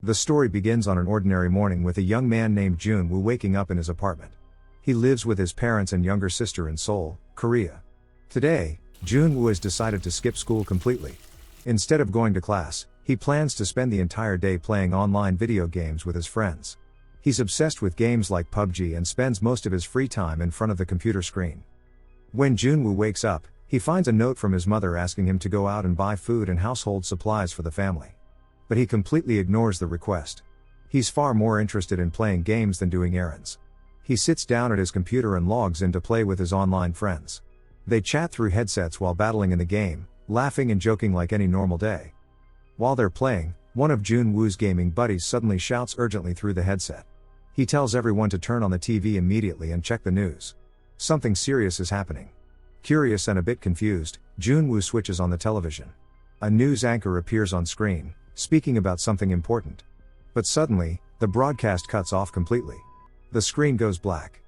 The story begins on an ordinary morning with a young man named Jun-woo waking up in his apartment. He lives with his parents and younger sister in Seoul, Korea. Today, Jun-woo has decided to skip school completely. Instead of going to class, he plans to spend the entire day playing online video games with his friends. He's obsessed with games like PUBG and spends most of his free time in front of the computer screen. When Jun-woo wakes up, he finds a note from his mother asking him to go out and buy food and household supplies for the family. But he completely ignores the request. He's far more interested in playing games than doing errands. He sits down at his computer and logs in to play with his online friends. They chat through headsets while battling in the game, laughing and joking like any normal day. While they're playing, one of Jun-woo's gaming buddies suddenly shouts urgently through the headset. He tells everyone to turn on the TV immediately and check the news. Something serious is happening. Curious and a bit confused, Jun-woo switches on the television. A news anchor appears on screen, speaking about something important. But suddenly, the broadcast cuts off completely. The screen goes black.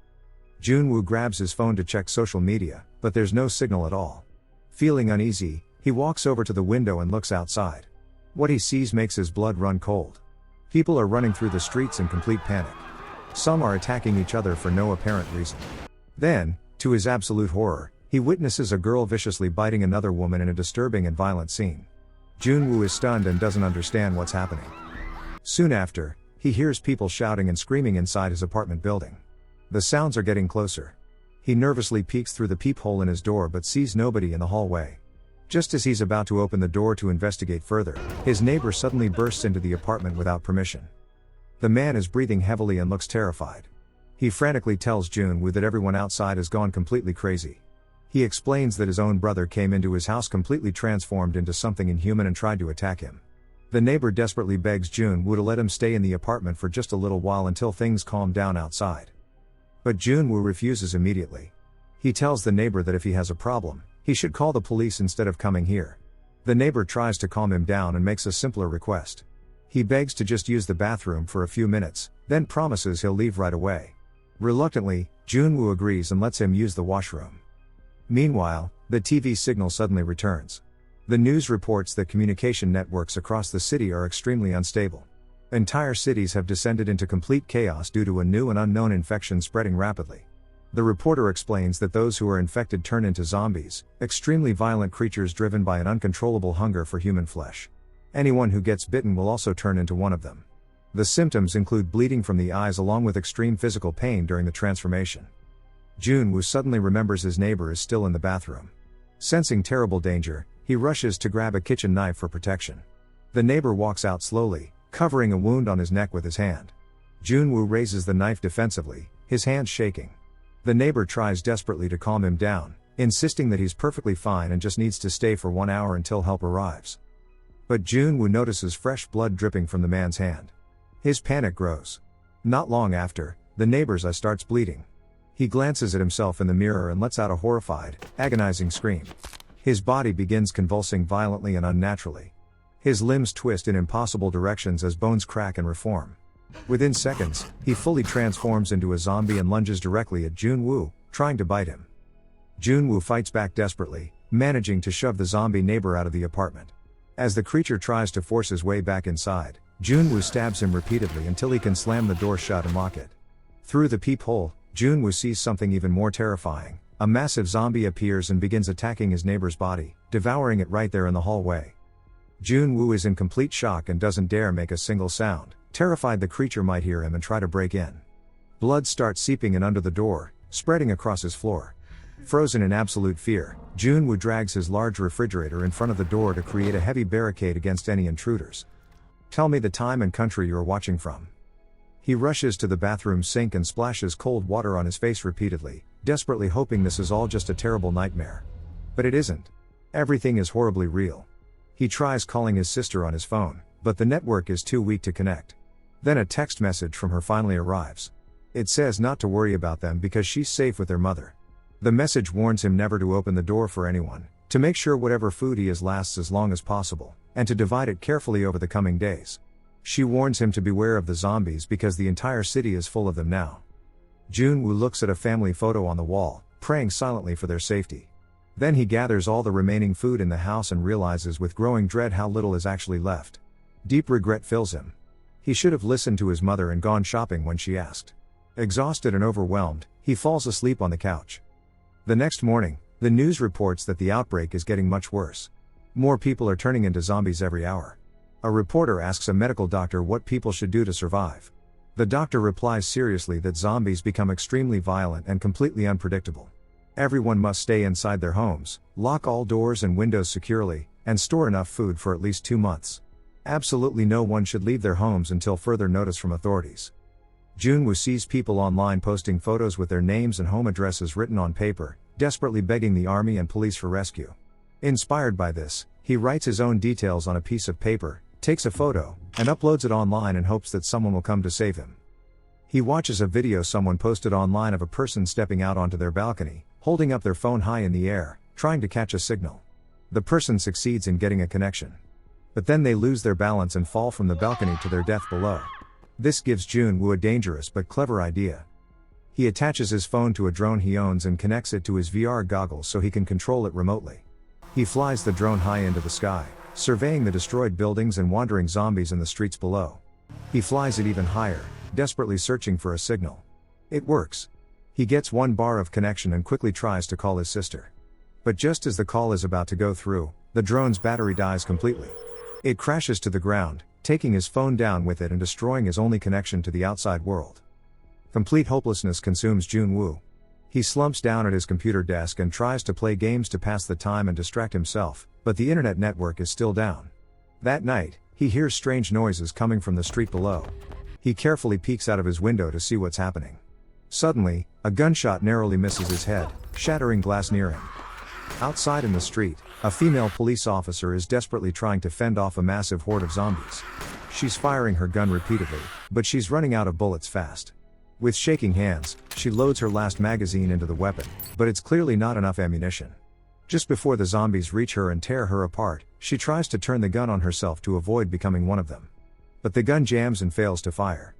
Jun-woo grabs his phone to check social media, but there's no signal at all. Feeling uneasy, he walks over to the window and looks outside. What he sees makes his blood run cold. People are running through the streets in complete panic. Some are attacking each other for no apparent reason. Then, to his absolute horror, he witnesses a girl viciously biting another woman in a disturbing and violent scene. Jun-woo is stunned and doesn't understand what's happening. Soon after, he hears people shouting and screaming inside his apartment building. The sounds are getting closer. He nervously peeks through the peephole in his door but sees nobody in the hallway. Just as he's about to open the door to investigate further, his neighbor suddenly bursts into the apartment without permission. The man is breathing heavily and looks terrified. He frantically tells Jun-woo that everyone outside has gone completely crazy. He explains that his own brother came into his house completely transformed into something inhuman and tried to attack him. The neighbor desperately begs Jun-woo to let him stay in the apartment for just a little while until things calm down outside. But Jun-woo refuses immediately. He tells the neighbor that if he has a problem, he should call the police instead of coming here. The neighbor tries to calm him down and makes a simpler request. He begs to just use the bathroom for a few minutes, then promises he'll leave right away. Reluctantly, Jun-woo agrees and lets him use the washroom. Meanwhile, the TV signal suddenly returns. The news reports that communication networks across the city are extremely unstable. Entire cities have descended into complete chaos due to a new and unknown infection spreading rapidly. The reporter explains that those who are infected turn into zombies, extremely violent creatures driven by an uncontrollable hunger for human flesh. Anyone who gets bitten will also turn into one of them. The symptoms include bleeding from the eyes along with extreme physical pain during the transformation. Jun-woo suddenly remembers his neighbor is still in the bathroom. Sensing terrible danger, he rushes to grab a kitchen knife for protection. The neighbor walks out slowly, covering a wound on his neck with his hand. Jun-woo raises the knife defensively, his hands shaking. The neighbor tries desperately to calm him down, insisting that he's perfectly fine and just needs to stay for 1 hour until help arrives. But Jun-woo notices fresh blood dripping from the man's hand. His panic grows. Not long after, the neighbor's eye starts bleeding. He glances at himself in the mirror and lets out a horrified, agonizing scream. His body begins convulsing violently and unnaturally. His limbs twist in impossible directions as bones crack and reform. Within seconds, he fully transforms into a zombie and lunges directly at Jun-woo, trying to bite him. Jun-woo fights back desperately, managing to shove the zombie neighbor out of the apartment. As the creature tries to force his way back inside, Jun-woo stabs him repeatedly until he can slam the door shut and lock it. Through the peephole, Jun-woo sees something even more terrifying. A massive zombie appears and begins attacking his neighbor's body, devouring it right there in the hallway. Jun-woo is in complete shock and doesn't dare make a single sound, terrified the creature might hear him and try to break in. Blood starts seeping in under the door, spreading across his floor. Frozen in absolute fear, Jun-woo drags his large refrigerator in front of the door to create a heavy barricade against any intruders. Tell me the time and country you're watching from. He rushes to the bathroom sink and splashes cold water on his face repeatedly, desperately hoping this is all just a terrible nightmare. But it isn't. Everything is horribly real. He tries calling his sister on his phone, but the network is too weak to connect. Then a text message from her finally arrives. It says not to worry about them because she's safe with their mother. The message warns him never to open the door for anyone, to make sure whatever food he has lasts as long as possible, and to divide it carefully over the coming days. She warns him to beware of the zombies because the entire city is full of them now. Jun-woo looks at a family photo on the wall, praying silently for their safety. Then he gathers all the remaining food in the house and realizes with growing dread how little is actually left. Deep regret fills him. He should have listened to his mother and gone shopping when she asked. Exhausted and overwhelmed, he falls asleep on the couch. The next morning, the news reports that the outbreak is getting much worse. More people are turning into zombies every hour. A reporter asks a medical doctor what people should do to survive. The doctor replies seriously that zombies become extremely violent and completely unpredictable. Everyone must stay inside their homes, lock all doors and windows securely, and store enough food for at least 2 months. Absolutely no one should leave their homes until further notice from authorities. Junwoo sees people online posting photos with their names and home addresses written on paper, desperately begging the army and police for rescue. Inspired by this, he writes his own details on a piece of paper, takes a photo, and uploads it online in hopes that someone will come to save him. He watches a video someone posted online of a person stepping out onto their balcony, holding up their phone high in the air, trying to catch a signal. The person succeeds in getting a connection. But then they lose their balance and fall from the balcony to their death below. This gives Junwoo a dangerous but clever idea. He attaches his phone to a drone he owns and connects it to his VR goggles so he can control it remotely. He flies the drone high into the sky, surveying the destroyed buildings and wandering zombies in the streets below. He flies it even higher, desperately searching for a signal. It works. He gets 1 bar of connection and quickly tries to call his sister. But just as the call is about to go through, the drone's battery dies completely. It crashes to the ground, taking his phone down with it and destroying his only connection to the outside world. Complete hopelessness consumes Junwoo. He slumps down at his computer desk and tries to play games to pass the time and distract himself, but the internet network is still down. That night, he hears strange noises coming from the street below. He carefully peeks out of his window to see what's happening. Suddenly, a gunshot narrowly misses his head, shattering glass near him. Outside in the street, a female police officer is desperately trying to fend off a massive horde of zombies. She's firing her gun repeatedly, but she's running out of bullets fast. With shaking hands, she loads her last magazine into the weapon, but it's clearly not enough ammunition. Just before the zombies reach her and tear her apart, she tries to turn the gun on herself to avoid becoming one of them. But the gun jams and fails to fire.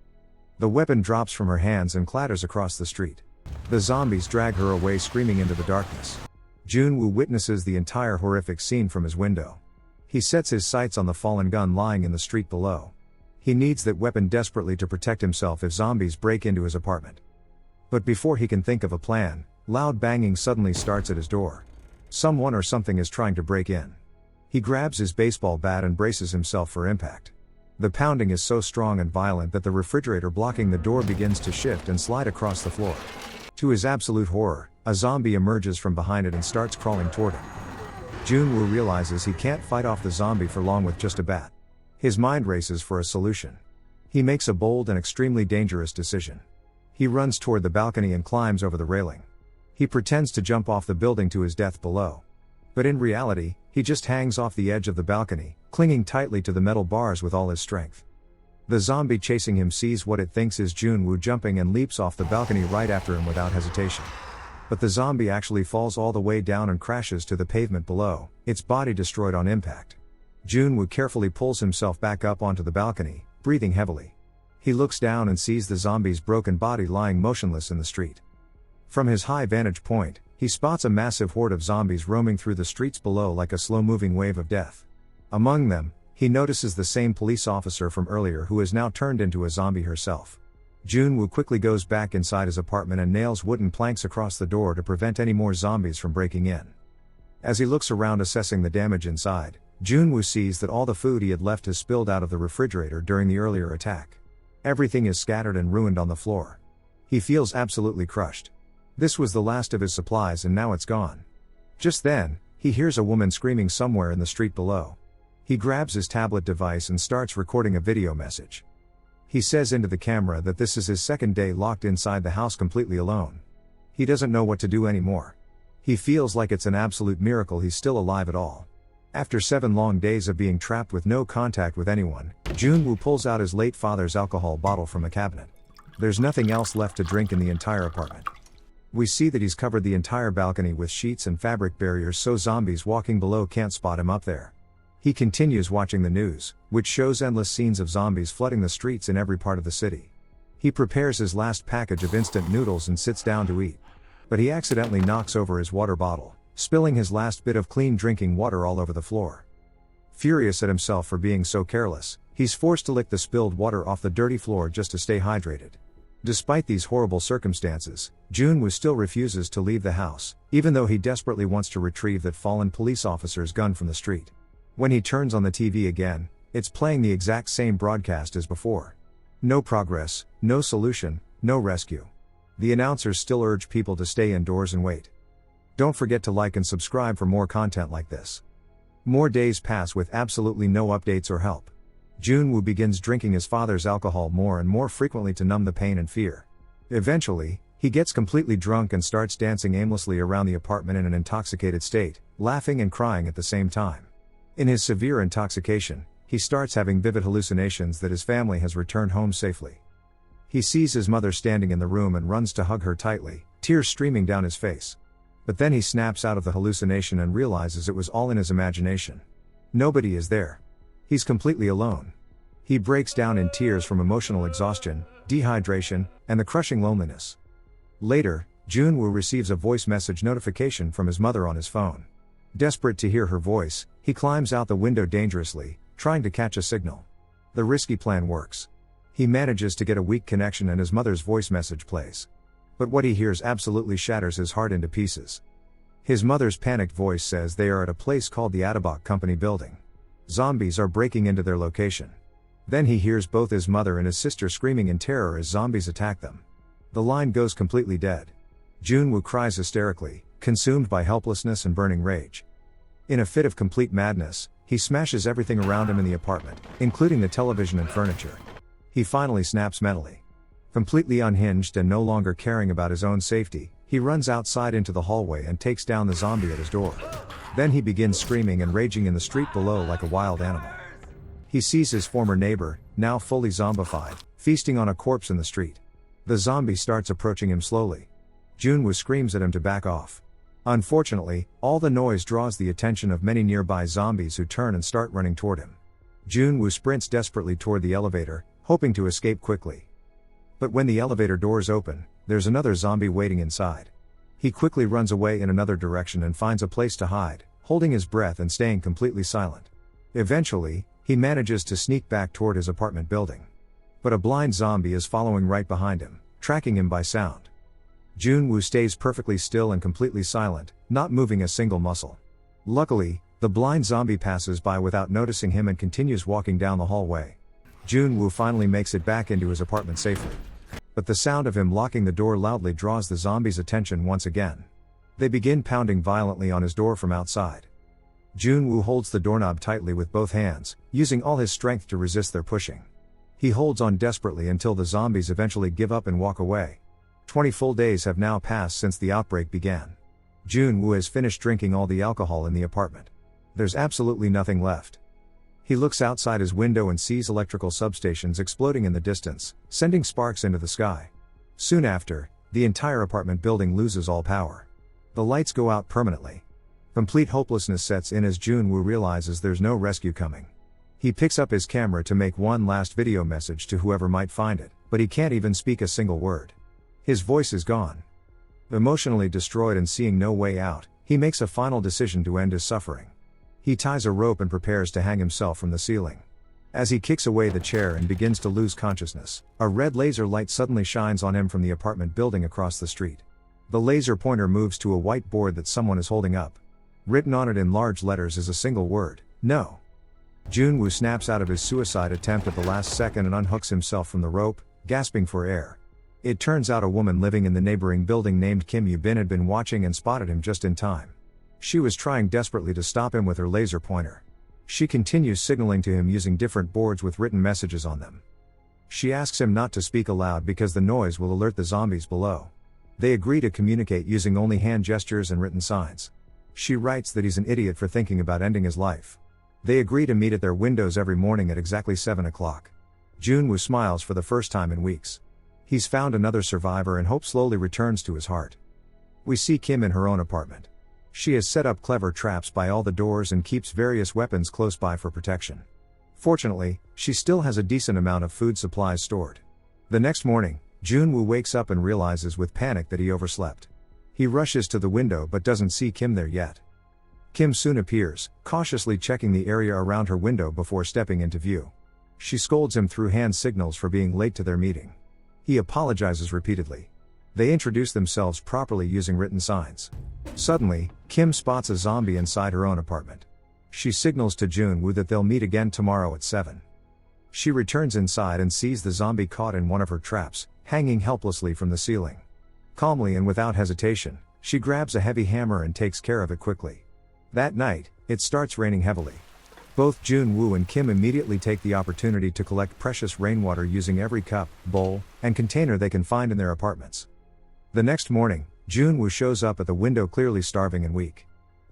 The weapon drops from her hands and clatters across the street. The zombies drag her away screaming into the darkness. Junwoo witnesses the entire horrific scene from his window. He sets his sights on the fallen gun lying in the street below. He needs that weapon desperately to protect himself if zombies break into his apartment. But before he can think of a plan, loud banging suddenly starts at his door. Someone or something is trying to break in. He grabs his baseball bat and braces himself for impact. The pounding is so strong and violent that the refrigerator blocking the door begins to shift and slide across the floor. To his absolute horror, a zombie emerges from behind it and starts crawling toward him. Junwoo realizes he can't fight off the zombie for long with just a bat. His mind races for a solution. He makes a bold and extremely dangerous decision. He runs toward the balcony and climbs over the railing. He pretends to jump off the building to his death below. But in reality, he just hangs off the edge of the balcony, clinging tightly to the metal bars with all his strength. The zombie chasing him sees what it thinks is Junwoo jumping and leaps off the balcony right after him without hesitation. But the zombie actually falls all the way down and crashes to the pavement below, its body destroyed on impact. Junwoo carefully pulls himself back up onto the balcony, breathing heavily. He looks down and sees the zombie's broken body lying motionless in the street. From his high vantage point, he spots a massive horde of zombies roaming through the streets below like a slow-moving wave of death. Among them, he notices the same police officer from earlier who has now turned into a zombie herself. Junwoo quickly goes back inside his apartment and nails wooden planks across the door to prevent any more zombies from breaking in. As he looks around assessing the damage inside, Junwoo sees that all the food he had left has spilled out of the refrigerator during the earlier attack. Everything is scattered and ruined on the floor. He feels absolutely crushed. This was the last of his supplies and now it's gone. Just then, he hears a woman screaming somewhere in the street below. He grabs his tablet device and starts recording a video message. He says into the camera that this is his second day locked inside the house completely alone. He doesn't know what to do anymore. He feels like it's an absolute miracle he's still alive at all. After 7 long days of being trapped with no contact with anyone, Junwoo pulls out his late father's alcohol bottle from a cabinet. There's nothing else left to drink in the entire apartment. We see that he's covered the entire balcony with sheets and fabric barriers so zombies walking below can't spot him up there. He continues watching the news, which shows endless scenes of zombies flooding the streets in every part of the city. He prepares his last package of instant noodles and sits down to eat. But he accidentally knocks over his water bottle, spilling his last bit of clean drinking water all over the floor. Furious at himself for being so careless, He's forced to lick the spilled water off the dirty floor just to stay hydrated. Despite these horrible circumstances, Junwoo still refuses to leave the house, even though he desperately wants to retrieve that fallen police officer's gun from the street. When he turns on the TV again, it's playing the exact same broadcast as before. No progress, no solution, no rescue. The announcers still urge people to stay indoors and wait. Don't forget to like and subscribe for more content like this. More days pass with absolutely no updates or help. Junwoo begins drinking his father's alcohol more and more frequently to numb the pain and fear. Eventually, he gets completely drunk and starts dancing aimlessly around the apartment in an intoxicated state, laughing and crying at the same time. In his severe intoxication, he starts having vivid hallucinations that his family has returned home safely. He sees his mother standing in the room and runs to hug her tightly, tears streaming down his face. But then he snaps out of the hallucination and realizes it was all in his imagination. Nobody is there. He's completely alone. He breaks down in tears from emotional exhaustion, dehydration, and the crushing loneliness. Later, Junwoo receives a voice message notification from his mother on his phone. Desperate to hear her voice, he climbs out the window dangerously, trying to catch a signal. The risky plan works. He manages to get a weak connection and his mother's voice message plays. But what he hears absolutely shatters his heart into pieces. His mother's panicked voice says they are at a place called the outbreak company building. Zombies are breaking into their location. Then he hears both his mother and his sister screaming in terror as zombies attack them. The line goes completely dead. Junwoo cries hysterically, consumed by helplessness and burning rage. In a fit of complete madness, he smashes everything around him in the apartment, including the television and furniture. He finally snaps mentally. Completely unhinged and no longer caring about his own safety, he runs outside into the hallway and takes down the zombie at his door. Then he begins screaming and raging in the street below like a wild animal. He sees his former neighbor, now fully zombified, feasting on a corpse in the street. The zombie starts approaching him slowly. Junwoo screams at him to back off. Unfortunately, all the noise draws the attention of many nearby zombies who turn and start running toward him. Junwoo sprints desperately toward the elevator, hoping to escape quickly. But when the elevator doors open, there's another zombie waiting inside. He quickly runs away in another direction and finds a place to hide, holding his breath and staying completely silent. Eventually, he manages to sneak back toward his apartment building. But a blind zombie is following right behind him, tracking him by sound. Junwoo stays perfectly still and completely silent, not moving a single muscle. Luckily, the blind zombie passes by without noticing him and continues walking down the hallway. Junwoo finally makes it back into his apartment safely. But the sound of him locking the door loudly draws the zombies' attention once again. They begin pounding violently on his door from outside. Junwoo holds the doorknob tightly with both hands, using all his strength to resist their pushing. He holds on desperately until the zombies eventually give up and walk away. 20 full days have now passed since the outbreak began. Junwoo has finished drinking all the alcohol in the apartment. There's absolutely nothing left. He looks outside his window and sees electrical substations exploding in the distance, sending sparks into the sky. Soon after, the entire apartment building loses all power. The lights go out permanently. Complete hopelessness sets in as Junwoo realizes there's no rescue coming. He picks up his camera to make one last video message to whoever might find it, but he can't even speak a single word. His voice is gone. Emotionally destroyed and seeing no way out, he makes a final decision to end his suffering. He ties a rope and prepares to hang himself from the ceiling. As he kicks away the chair and begins to lose consciousness, a red laser light suddenly shines on him from the apartment building across the street. The laser pointer moves to a white board that someone is holding up. Written on it in large letters is a single word: no. Junwoo snaps out of his suicide attempt at the last second and unhooks himself from the rope, gasping for air. It turns out a woman living in the neighboring building named Kim Yoo-bin had been watching and spotted him just in time. She was trying desperately to stop him with her laser pointer. She continues signaling to him using different boards with written messages on them. She asks him not to speak aloud because the noise will alert the zombies below. They agree to communicate using only hand gestures and written signs. She writes that he's an idiot for thinking about ending his life. They agree to meet at their windows every morning at exactly 7 o'clock. Junwoo smiles for the first time in weeks. He's found another survivor and hope slowly returns to his heart. We see Kim in her own apartment. She has set up clever traps by all the doors and keeps various weapons close by for protection. Fortunately, she still has a decent amount of food supplies stored. The next morning, Junwoo wakes up and realizes with panic that he overslept. He rushes to the window but doesn't see Kim there yet. Kim soon appears, cautiously checking the area around her window before stepping into view. She scolds him through hand signals for being late to their meeting. He apologizes repeatedly. They introduce themselves properly using written signs. Suddenly, Kim spots a zombie inside her own apartment. She signals to Junwoo that they'll meet again tomorrow at 7. She returns inside and sees the zombie caught in one of her traps, hanging helplessly from the ceiling. Calmly and without hesitation, she grabs a heavy hammer and takes care of it quickly. That night, it starts raining heavily. Both Junwoo and Kim immediately take the opportunity to collect precious rainwater using every cup, bowl, and container they can find in their apartments. The next morning, Junwoo shows up at the window clearly starving and weak.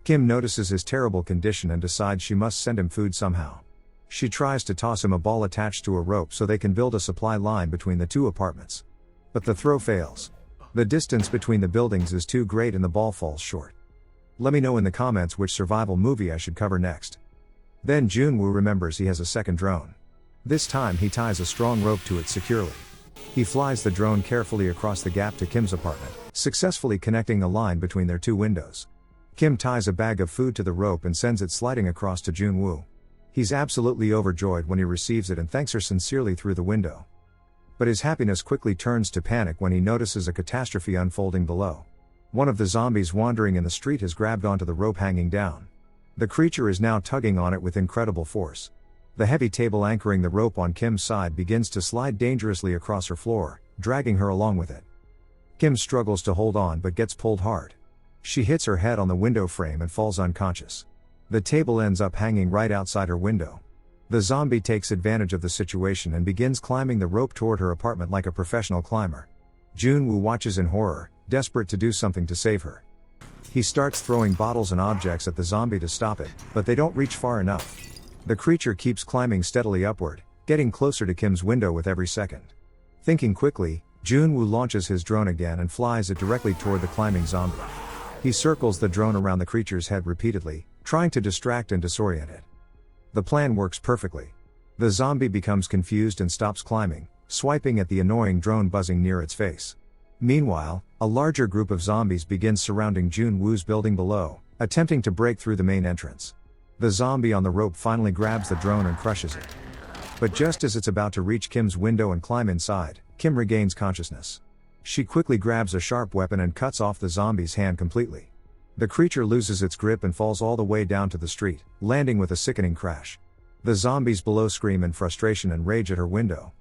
Kim notices his terrible condition and decides she must send him food somehow. She tries to toss him a ball attached to a rope so they can build a supply line between the two apartments. But the throw fails. The distance between the buildings is too great and the ball falls short. Let me know in the comments which survival movie I should cover next. Then Junwoo remembers he has a second drone. This time he ties a strong rope to it securely. He flies the drone carefully across the gap to Kim's apartment, successfully connecting a line between their two windows. Kim ties a bag of food to the rope and sends it sliding across to Junwoo. He's absolutely overjoyed when he receives it and thanks her sincerely through the window. But his happiness quickly turns to panic when he notices a catastrophe unfolding below. One of the zombies wandering in the street has grabbed onto the rope hanging down. The creature is now tugging on it with incredible force. The heavy table anchoring the rope on Kim's side begins to slide dangerously across her floor, dragging her along with it. Kim struggles to hold on but gets pulled hard. She hits her head on the window frame and falls unconscious. The table ends up hanging right outside her window. The zombie takes advantage of the situation and begins climbing the rope toward her apartment like a professional climber. Junwoo watches in horror, desperate to do something to save her. He starts throwing bottles and objects at the zombie to stop it, but they don't reach far enough. The creature keeps climbing steadily upward, getting closer to Kim's window with every second. Thinking quickly, Junwoo launches his drone again and flies it directly toward the climbing zombie. He circles the drone around the creature's head repeatedly, trying to distract and disorient it. The plan works perfectly. The zombie becomes confused and stops climbing, swiping at the annoying drone buzzing near its face. Meanwhile, a larger group of zombies begins surrounding Junwoo's building below, attempting to break through the main entrance. The zombie on the rope finally grabs the drone and crushes it. But just as it's about to reach Kim's window and climb inside, Kim regains consciousness. She quickly grabs a sharp weapon and cuts off the zombie's hand completely. The creature loses its grip and falls all the way down to the street, landing with a sickening crash. The zombies below scream in frustration and rage at her window.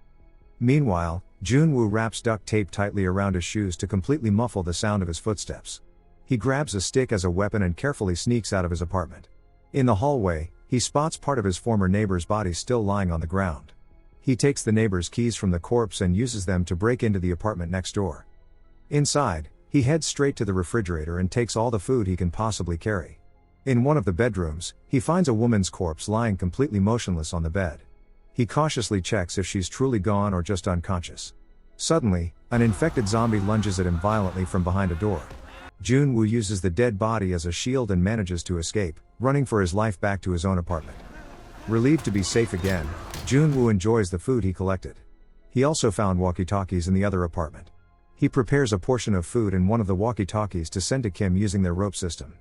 Meanwhile, Junwoo wraps duct tape tightly around his shoes to completely muffle the sound of his footsteps. He grabs a stick as a weapon and carefully sneaks out of his apartment. In the hallway, he spots part of his former neighbor's body still lying on the ground. He takes the neighbor's keys from the corpse and uses them to break into the apartment next door. Inside, he heads straight to the refrigerator and takes all the food he can possibly carry. In one of the bedrooms, he finds a woman's corpse lying completely motionless on the bed. He cautiously checks if she's truly gone or just unconscious. Suddenly, an infected zombie lunges at him violently from behind a door. Junwoo uses the dead body as a shield and manages to escape, running for his life back to his own apartment. Relieved to be safe again, Junwoo enjoys the food he collected. He also found walkie-talkies in the other apartment. He prepares a portion of food in one of the walkie-talkies to send to Kim using their rope system.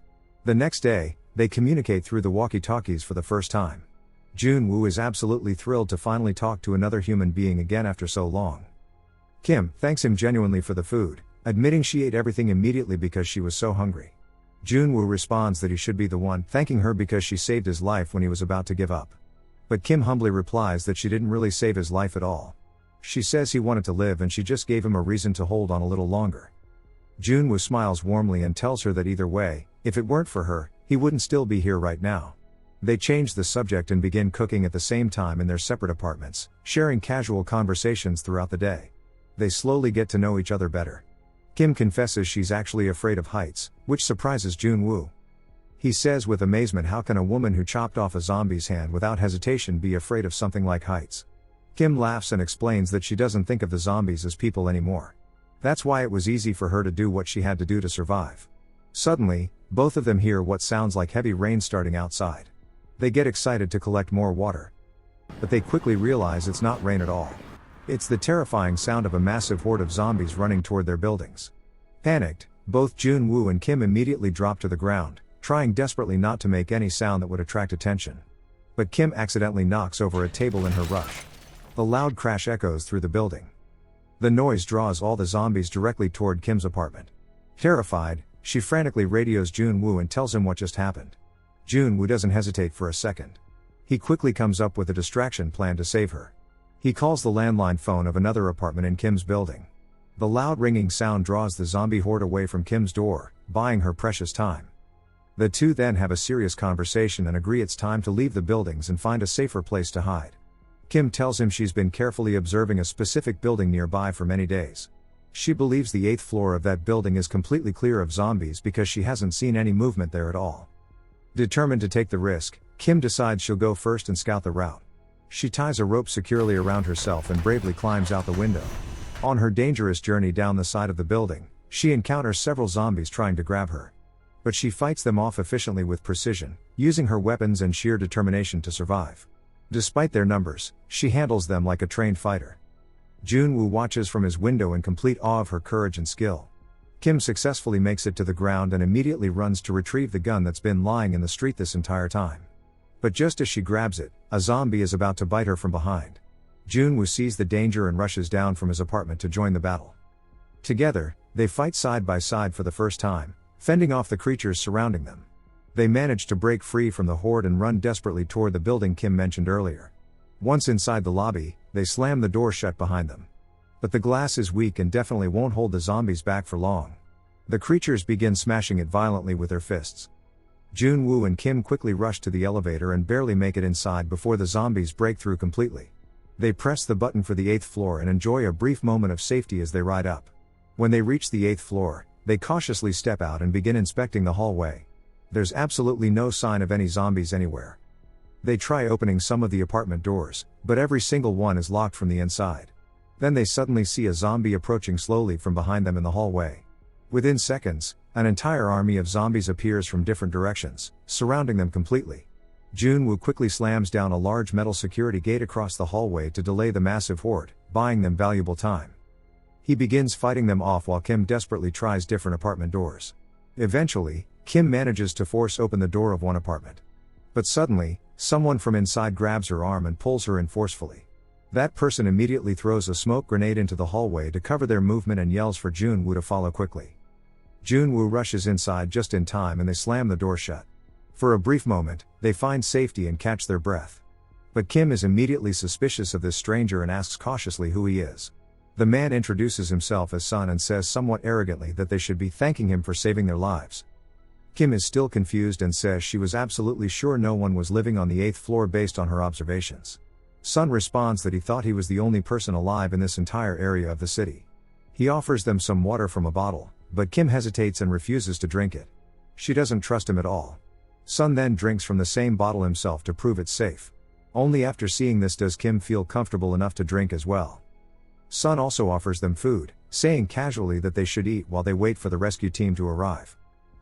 The next day, they communicate through the walkie-talkies for the first time. Junwoo is absolutely thrilled to finally talk to another human being again after so long. Kim thanks him genuinely for the food, admitting she ate everything immediately because she was so hungry. Junwoo responds that he should be the one thanking her because she saved his life when he was about to give up. But Kim humbly replies that she didn't really save his life at all. She says he wanted to live and she just gave him a reason to hold on a little longer. Junwoo smiles warmly and tells her that either way, if it weren't for her, he wouldn't still be here right now. They change the subject and begin cooking at the same time in their separate apartments, sharing casual conversations throughout the day. They slowly get to know each other better. Kim confesses she's actually afraid of heights, which surprises Junwoo. He says with amazement, how can a woman who chopped off a zombie's hand without hesitation be afraid of something like heights? Kim laughs and explains that she doesn't think of the zombies as people anymore. That's why it was easy for her to do what she had to do to survive. Suddenly, both of them hear what sounds like heavy rain starting outside. They get excited to collect more water. But they quickly realize it's not rain at all. It's the terrifying sound of a massive horde of zombies running toward their buildings. Panicked, both Junwoo and Kim immediately drop to the ground, trying desperately not to make any sound that would attract attention. But Kim accidentally knocks over a table in her rush. The loud crash echoes through the building. The noise draws all the zombies directly toward Kim's apartment. Terrified, she frantically radios Junwoo and tells him what just happened. Junwoo doesn't hesitate for a second. He quickly comes up with a distraction plan to save her. He calls the landline phone of another apartment in Kim's building. The loud ringing sound draws the zombie horde away from Kim's door, buying her precious time. The two then have a serious conversation and agree it's time to leave the buildings and find a safer place to hide. Kim tells him she's been carefully observing a specific building nearby for many days. She believes the 8th floor of that building is completely clear of zombies because she hasn't seen any movement there at all. Determined to take the risk, Kim decides she'll go first and scout the route. She ties a rope securely around herself and bravely climbs out the window. On her dangerous journey down the side of the building, she encounters several zombies trying to grab her. But she fights them off efficiently with precision, using her weapons and sheer determination to survive. Despite their numbers, she handles them like a trained fighter. Junwoo watches from his window in complete awe of her courage and skill. Kim successfully makes it to the ground and immediately runs to retrieve the gun that's been lying in the street this entire time. But just as she grabs it, a zombie is about to bite her from behind. Junwoo sees the danger and rushes down from his apartment to join the battle. Together, they fight side by side for the first time, fending off the creatures surrounding them. They manage to break free from the horde and run desperately toward the building Kim mentioned earlier. Once inside the lobby, they slam the door shut behind them. But the glass is weak and definitely won't hold the zombies back for long. The creatures begin smashing it violently with their fists. Junwoo and Kim quickly rush to the elevator and barely make it inside before the zombies break through completely. They press the button for the 8th floor and enjoy a brief moment of safety as they ride up. When they reach the 8th floor, they cautiously step out and begin inspecting the hallway. There's absolutely no sign of any zombies anywhere. They try opening some of the apartment doors, but every single one is locked from the inside. Then they suddenly see a zombie approaching slowly from behind them in the hallway. Within seconds, an entire army of zombies appears from different directions, surrounding them completely. Junwoo quickly slams down a large metal security gate across the hallway to delay the massive horde, buying them valuable time. He begins fighting them off while Kim desperately tries different apartment doors. Eventually, Kim manages to force open the door of one apartment. But suddenly, someone from inside grabs her arm and pulls her in forcefully. That person immediately throws a smoke grenade into the hallway to cover their movement and yells for Junwoo to follow quickly. Junwoo rushes inside just in time and they slam the door shut. For a brief moment, they find safety and catch their breath. But Kim is immediately suspicious of this stranger and asks cautiously who he is. The man introduces himself as Sun and says somewhat arrogantly that they should be thanking him for saving their lives. Kim is still confused and says she was absolutely sure no one was living on the 8th floor based on her observations. Sun responds that he thought he was the only person alive in this entire area of the city. He offers them some water from a bottle, but Kim hesitates and refuses to drink it. She doesn't trust him at all. Sun then drinks from the same bottle himself to prove it's safe. Only after seeing this does Kim feel comfortable enough to drink as well. Sun also offers them food, saying casually that they should eat while they wait for the rescue team to arrive.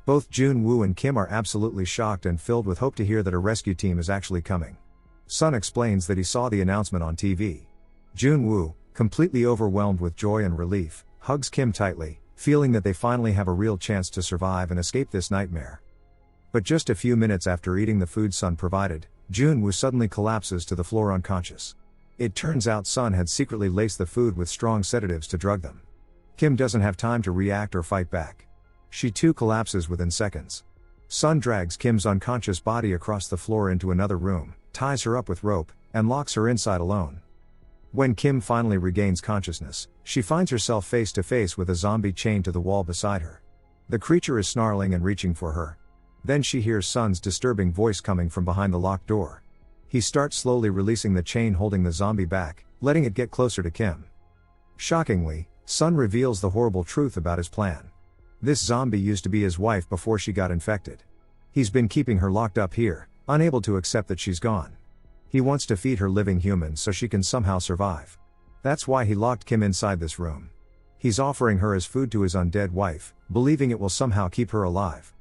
Both Junwoo and Kim are absolutely shocked and filled with hope to hear that a rescue team is actually coming. Sun explains that he saw the announcement on TV. Junwoo, completely overwhelmed with joy and relief, hugs Kim tightly, feeling that they finally have a real chance to survive and escape this nightmare. But just a few minutes after eating the food Sun provided, Junwoo suddenly collapses to the floor unconscious. It turns out Sun had secretly laced the food with strong sedatives to drug them. Kim doesn't have time to react or fight back. She too collapses within seconds. Sun drags Kim's unconscious body across the floor into another room, ties her up with rope, and locks her inside alone. When Kim finally regains consciousness, she finds herself face to face with a zombie chained to the wall beside her. The creature is snarling and reaching for her. Then she hears Sun's disturbing voice coming from behind the locked door. He starts slowly releasing the chain holding the zombie back, letting it get closer to Kim. Shockingly, Sun reveals the horrible truth about his plan. This zombie used to be his wife before she got infected. He's been keeping her locked up here, unable to accept that she's gone. He wants to feed her living humans so she can somehow survive. That's why he locked Kim inside this room. He's offering her as food to his undead wife, believing it will somehow keep her alive.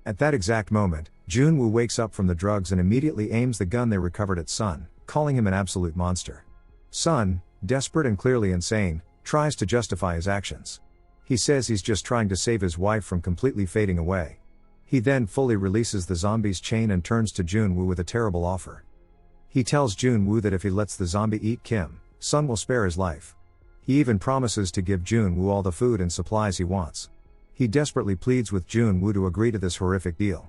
At that exact moment, Junwoo wakes up from the drugs and immediately aims the gun they recovered at Sun, calling him an absolute monster. Sun, desperate and clearly insane, tries to justify his actions. He says he's just trying to save his wife from completely fading away. He then fully releases the zombie's chain and turns to Junwoo with a terrible offer. He tells Junwoo that if he lets the zombie eat Kim, Sun will spare his life. He even promises to give Junwoo all the food and supplies he wants. He desperately pleads with Junwoo to agree to this horrific deal.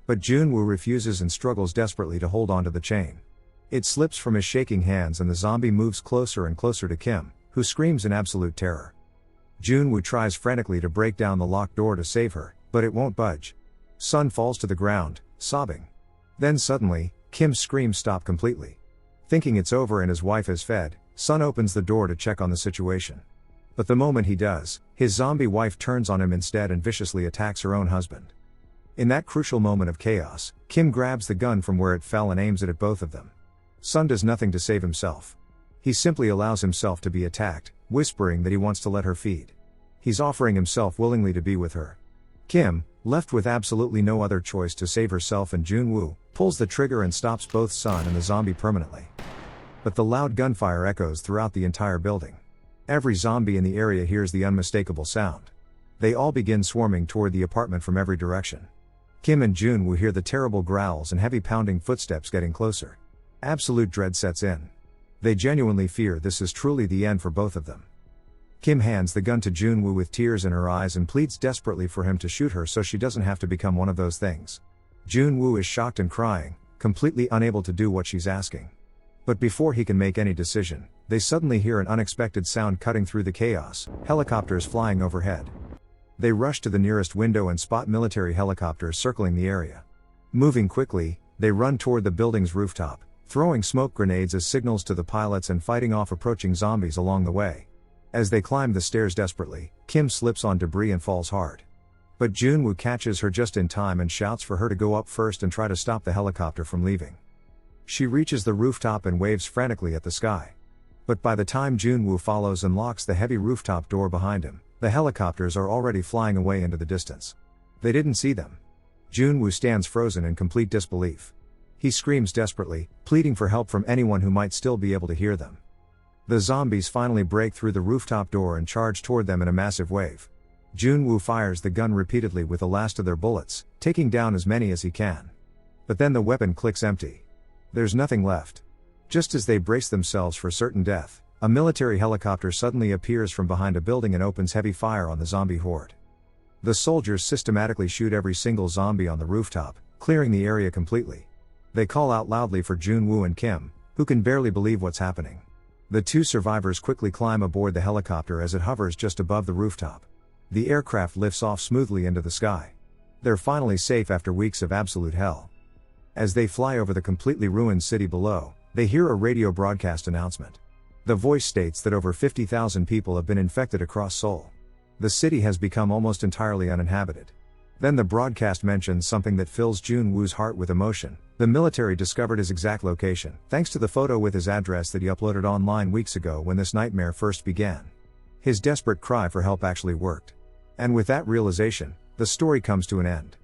But Junwoo refuses and struggles desperately to hold onto the chain. It slips from his shaking hands and the zombie moves closer and closer to Kim, who screams in absolute terror. Junwoo tries frantically to break down the locked door to save her, but it won't budge. Sun falls to the ground, sobbing. Then suddenly, Kim's screams stop completely. Thinking it's over and his wife is fed, Sun opens the door to check on the situation. But the moment he does, his zombie wife turns on him instead and viciously attacks her own husband. In that crucial moment of chaos, Kim grabs the gun from where it fell and aims it at both of them. Sun does nothing to save himself. He simply allows himself to be attacked, whispering that he wants to let her feed. He's offering himself willingly to be with her. Kim, left with absolutely no other choice to save herself and Junwoo, pulls the trigger and stops both Sun and the zombie permanently. But the loud gunfire echoes throughout the entire building. Every zombie in the area hears the unmistakable sound. They all begin swarming toward the apartment from every direction. Kim and Junwoo hear the terrible growls and heavy pounding footsteps getting closer. Absolute dread sets in. They genuinely fear this is truly the end for both of them. Kim hands the gun to Junwoo with tears in her eyes and pleads desperately for him to shoot her so she doesn't have to become one of those things. Junwoo is shocked and crying, completely unable to do what she's asking. But before he can make any decision, they suddenly hear an unexpected sound cutting through the chaos, helicopters flying overhead. They rush to the nearest window and spot military helicopters circling the area. Moving quickly, they run toward the building's rooftop, throwing smoke grenades as signals to the pilots and fighting off approaching zombies along the way. As they climb the stairs desperately, Kim slips on debris and falls hard. But Junwoo catches her just in time and shouts for her to go up first and try to stop the helicopter from leaving. She reaches the rooftop and waves frantically at the sky. But by the time Junwoo follows and locks the heavy rooftop door behind him, the helicopters are already flying away into the distance. They didn't see them. Junwoo stands frozen in complete disbelief. He screams desperately, pleading for help from anyone who might still be able to hear them. The zombies finally break through the rooftop door and charge toward them in a massive wave. Junwoo fires the gun repeatedly with the last of their bullets, taking down as many as he can. But then the weapon clicks empty. There's nothing left. Just as they brace themselves for certain death, a military helicopter suddenly appears from behind a building and opens heavy fire on the zombie horde. The soldiers systematically shoot every single zombie on the rooftop, clearing the area completely. They call out loudly for Junwoo and Kim, who can barely believe what's happening. The two survivors quickly climb aboard the helicopter as it hovers just above the rooftop. The aircraft lifts off smoothly into the sky. They're finally safe after weeks of absolute hell. As they fly over the completely ruined city below, they hear a radio broadcast announcement. The voice states that over 50,000 people have been infected across Seoul. The city has become almost entirely uninhabited. Then the broadcast mentions something that fills Junwoo's heart with emotion. The military discovered his exact location, thanks to the photo with his address that he uploaded online weeks ago when this nightmare first began. His desperate cry for help actually worked. And with that realization, the story comes to an end.